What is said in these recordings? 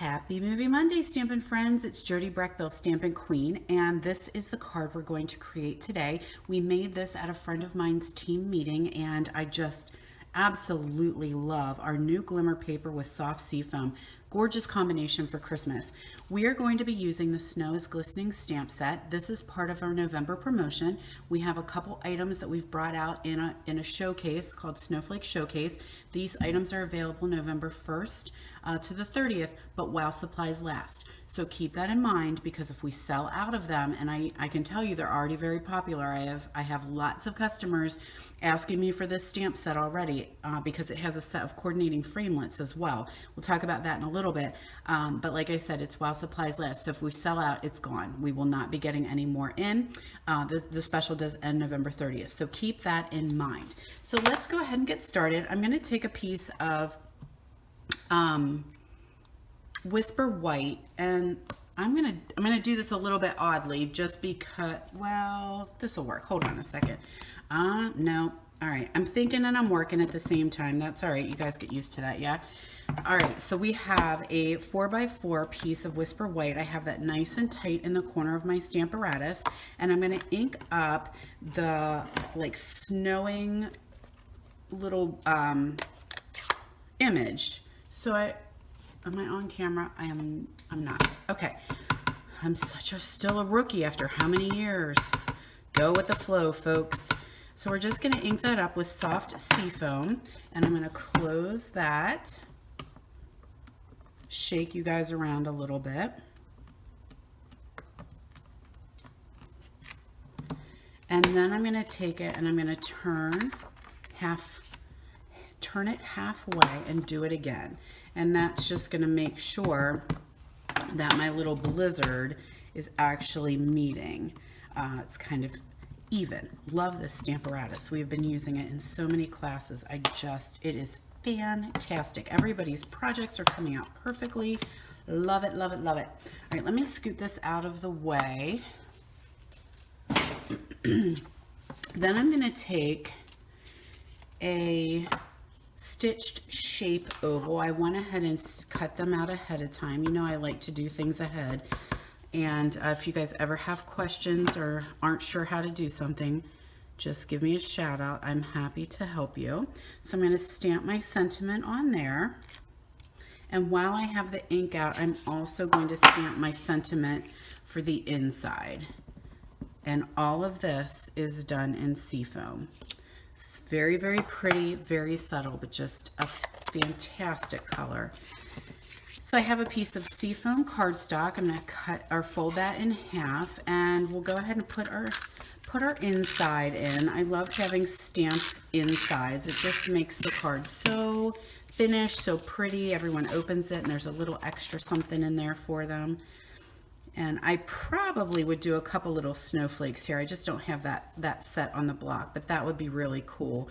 Happy Movie Monday, Stampin' Friends. It's Jody Breckbill, Stampin' Queen, and this is the card we're going to create today. We made this at a friend of mine's team meeting, and I just absolutely love our new glimmer paper with soft sea foam. Gorgeous combination for Christmas. We are going to be using the Snow is Glistening stamp set. This is part of our November promotion. We have a couple items that we've brought out in a showcase called Snowflake Showcase. These items are available November 1st to the 30th, but while supplies last. So keep that in mind, because if we sell out of them, and I can tell you they're already very popular. I have lots of customers asking me for this stamp set already because it has a set of coordinating framelits as well. We'll talk about that in a little bit, but like I said, it's while supplies last. So if we sell out, it's gone. We will not be getting any more in. The special does end November 30th, so keep that in mind. So let's go ahead and get started. I'm going to take a piece of Whisper White, and I'm gonna do this a little bit oddly, just because, well, this will work. Hold on a second. No. All right, I'm thinking and I'm working at the same time. That's all right. You guys get used to that, yeah? All right, so we have a 4x4 piece of Whisper White. I have that nice and tight in the corner of my Stamparatus, and I'm gonna ink up the like snowing little image. So am I on camera? I'm not. Okay. I'm still a rookie after how many years? Go with the flow, folks. So we're just going to ink that up with soft sea foam, and I'm going to close that. Shake you guys around a little bit. And then I'm going to take it and I'm going to turn it halfway and do it again. And that's just going to make sure that my little blizzard is actually meeting. It's kind of even. Love this Stamparatus. We've been using it in so many classes. It is fantastic. Everybody's projects are coming out perfectly. Love it, love it, love it. All right, let me scoot this out of the way. Then I'm going to take a stitched shape oval. I went ahead and cut them out ahead of time. You know I like to do things ahead. And if you guys ever have questions or aren't sure how to do something, just give me a shout out. I'm happy to help you. So I'm going to stamp my sentiment on there. And while I have the ink out, I'm also going to stamp my sentiment for the inside. And all of this is done in seafoam. It's very, very pretty, very subtle, but just a fantastic color. So I have a piece of seafoam cardstock. I'm going to cut or fold that in half, and we'll go ahead and put our inside in. I love having stamped insides. It just makes the card so finished, so pretty. Everyone opens it and there's a little extra something in there for them. And I probably would do a couple little snowflakes here. I just don't have that set on the block, but that would be really cool.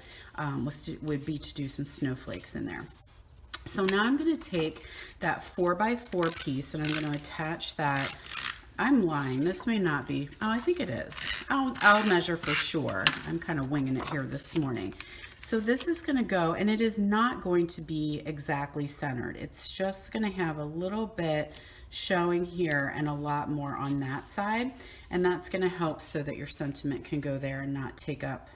Would be to do some snowflakes in there. So now I'm going to take that 4x4 piece and I'm going to attach that. I'm lying. This may not be. Oh, I think it is. I'll measure for sure. I'm kind of winging it here this morning. So this is going to go, and it is not going to be exactly centered. It's just going to have a little bit showing here and a lot more on that side. And that's going to help so that your sentiment can go there and not take up,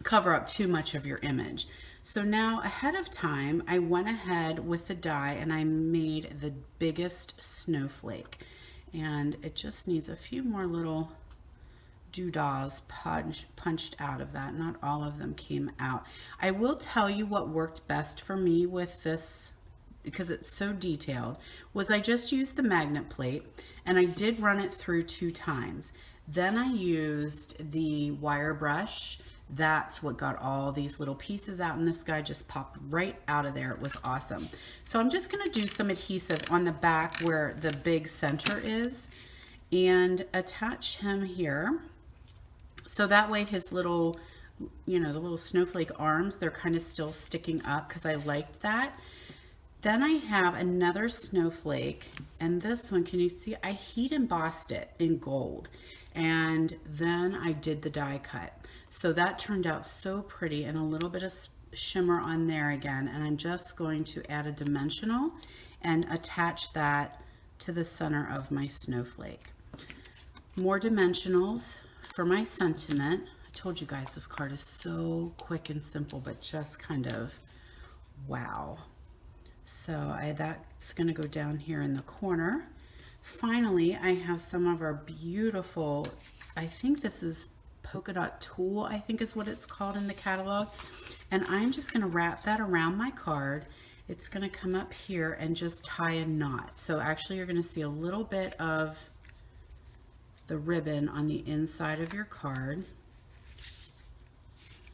cover up too much of your image. So now ahead of time, I went ahead with the die and I made the biggest snowflake. And it just needs a few more little doodahs punched out of that. Not all of them came out. I will tell you what worked best for me with this, because it's so detailed, was I just used the magnet plate and I did run it through 2 times. Then I used the wire brush. That's what got all these little pieces out, and this guy just popped right out of there. It was awesome. So I'm just going to do some adhesive on the back where the big center is and attach him here. So that way his little, the little snowflake arms, they're kind of still sticking up because I liked that. Then I have another snowflake, and this one, can you see? I heat embossed it in gold, and then I did the die cut. So that turned out so pretty, and a little bit of shimmer on there again, and I'm just going to add a dimensional and attach that to the center of my snowflake. More dimensionals for my sentiment. I told you guys this card is so quick and simple, but just kind of wow. So that's going to go down here in the corner. Finally, I have some of our beautiful, I think this is polka dot tulle, I think is what it's called in the catalog. And I'm just going to wrap that around my card. It's going to come up here and just tie a knot. So actually you're going to see a little bit of the ribbon on the inside of your card.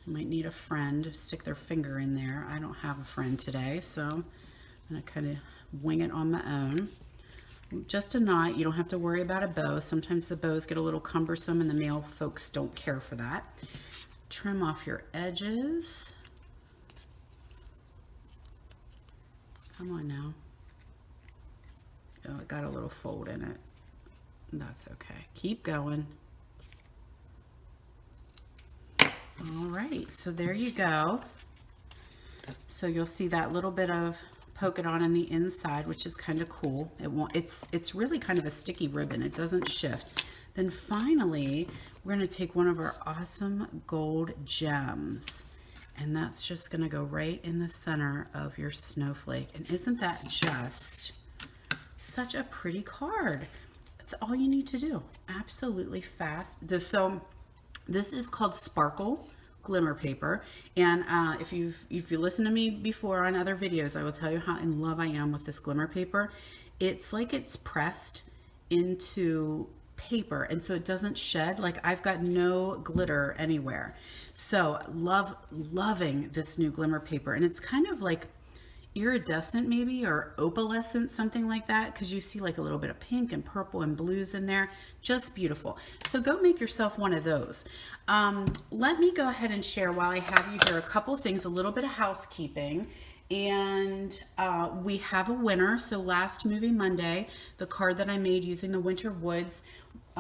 You might need a friend to stick their finger in there. I don't have a friend today, so I'm going to kind of wing it on my own. Just a knot. You don't have to worry about a bow. Sometimes the bows get a little cumbersome and the male folks don't care for that. Trim off your edges. Come on now. Oh, it got a little fold in it. That's okay. Keep going. All right, so there you go. So you'll see that little bit of polka dot on the inside, which is kind of cool. It's really kind of a sticky ribbon. It doesn't shift. Then finally, we're going to take one of our awesome gold gems, and that's just going to go right in the center of your snowflake. And isn't that just such a pretty card? That's all you need to do. Absolutely fast. So this is called Sparkle Glimmer Paper, and if you listened to me before on other videos, I will tell you how in love I am with this glimmer paper. It's like it's pressed into paper, and so it doesn't shed. Like, I've got no glitter anywhere. So loving this new glimmer paper, and it's kind of like iridescent maybe, or opalescent, something like that, because you see like a little bit of pink and purple and blues in there. Just beautiful. So go make yourself one of those. Let me go ahead and share, while I have you here, a couple things, a little bit of housekeeping. And we have a winner. So last Movie Monday, the card that I made using the Winter Woods,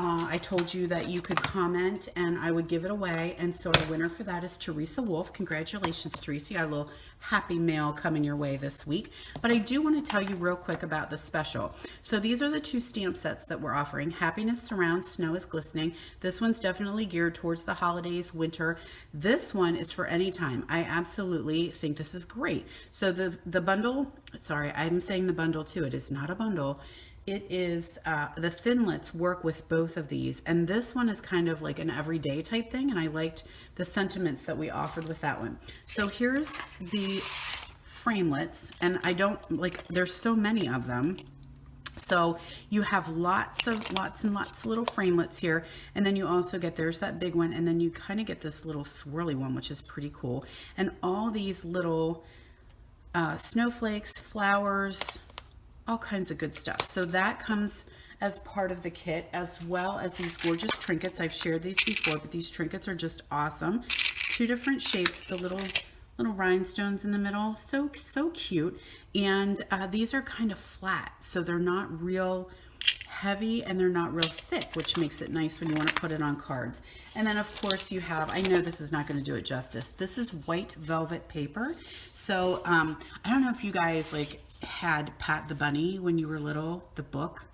I told you that you could comment and I would give it away. And so our winner for that is Teresa Wolf. Congratulations, Teresa. You got a little happy mail coming your way this week. But I do want to tell you real quick about the special. So these are the two stamp sets that we're offering. Happiness Surrounds, Snow is Glistening. This one's definitely geared towards the holidays, winter. This one is for any time. I absolutely think this is great. So the bundle, sorry, I'm saying the bundle too. It is not a bundle. It is, the Thinlits work with both of these, and this one is kind of like an everyday type thing, and I liked the sentiments that we offered with that one. So here's the framelits, and I don't, like, there's so many of them. So you have lots and lots of little framelits here, and then you also get, there's that big one, and then you kind of get this little swirly one, which is pretty cool. And all these little snowflakes, flowers, all kinds of good stuff. So that comes as part of the kit, as well as these gorgeous trinkets. I've shared these before, but these trinkets are just awesome. Two different shapes, the little rhinestones in the middle, so cute. And these are kind of flat, so they're not real heavy and they're not real thick, which makes it nice when you want to put it on cards. And then of course you have, I know this is not going to do it justice, this is white velvet paper. So I don't know if you guys like had Pat the Bunny when you were little, the book,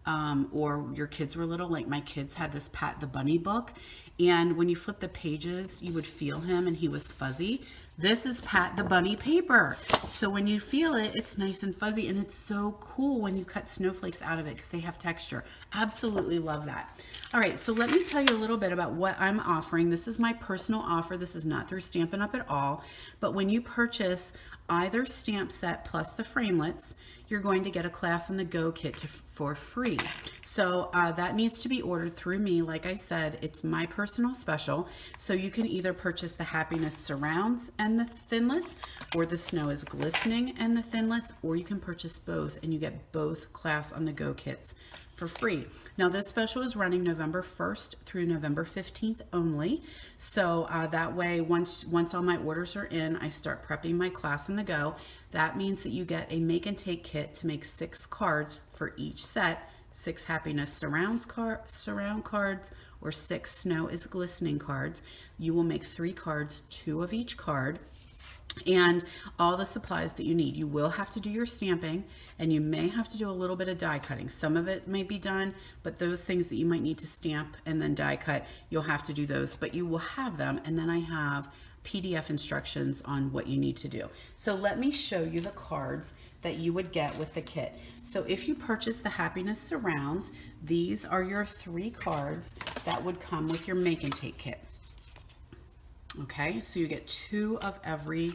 or your kids were little. Like my kids had this Pat the Bunny book, and when you flip the pages you would feel him and he was fuzzy. This is Pat the Bunny paper, so when you feel it, it's nice and fuzzy, and it's so cool when you cut snowflakes out of it because they have texture. Absolutely love that. All right, so let me tell you a little bit about what I'm offering. This is my personal offer. This is not through Stampin' Up at all, but when you purchase either stamp set plus the framelits, you're going to get a Class on the Go kit for free. So that needs to be ordered through me. Like I said, it's my personal special. So you can either purchase the Happiness Surrounds and the Thinlits, or the Snow is Glistening and the Thinlits, or you can purchase both and you get both Class on the Go kits for free. Now this special is running November 1st through November 15th only. So that way, once all my orders are in, I start prepping my Class on the Go. That means that you get a make and take kit to make 6 cards for each set, 6 Happiness Surround cards, or 6 Snow is Glistening cards. You will make 3 cards, 2 of each card. and all the supplies that you need. You will have to do your stamping, and you may have to do a little bit of die cutting. Some of it may be done, but those things that you might need to stamp and then die cut, you'll have to do those, but you will have them. And then I have PDF instructions on what you need to do. So let me show you the cards that you would get with the kit. So if you purchase the Happiness Surrounds, these are your 3 cards that would come with your make and take kit. Okay, so you get 2 of every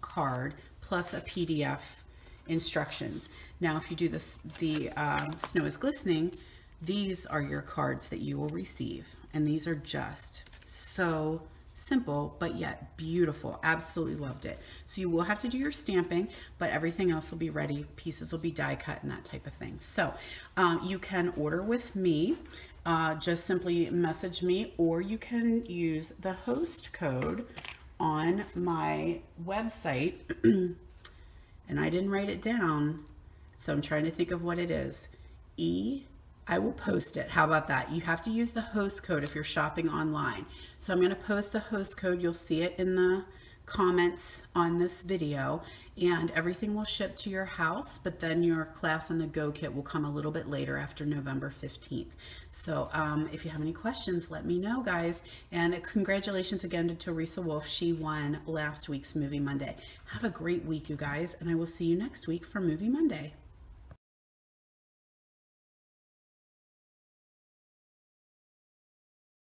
card plus a PDF instructions. Now, if you do this, the Snow is Glistening, these are your cards that you will receive. And these are just so simple, but yet beautiful. Absolutely loved it. So you will have to do your stamping, but everything else will be ready. Pieces will be die cut and that type of thing. So you can order with me. Just simply message me, or you can use the host code on my website. And I didn't write it down, so I'm trying to think of what it is. I will post it. How about that? You have to use the host code if you're shopping online. So I'm going to post the host code. You'll see it in the comments on this video, and everything will ship to your house, but then your Class on the Go kit will come a little bit later after November 15th. So if you have any questions, let me know, guys. And congratulations again to Teresa Wolf. She won last week's Movie Monday. Have a great week, you guys, and I will see you next week for Movie Monday.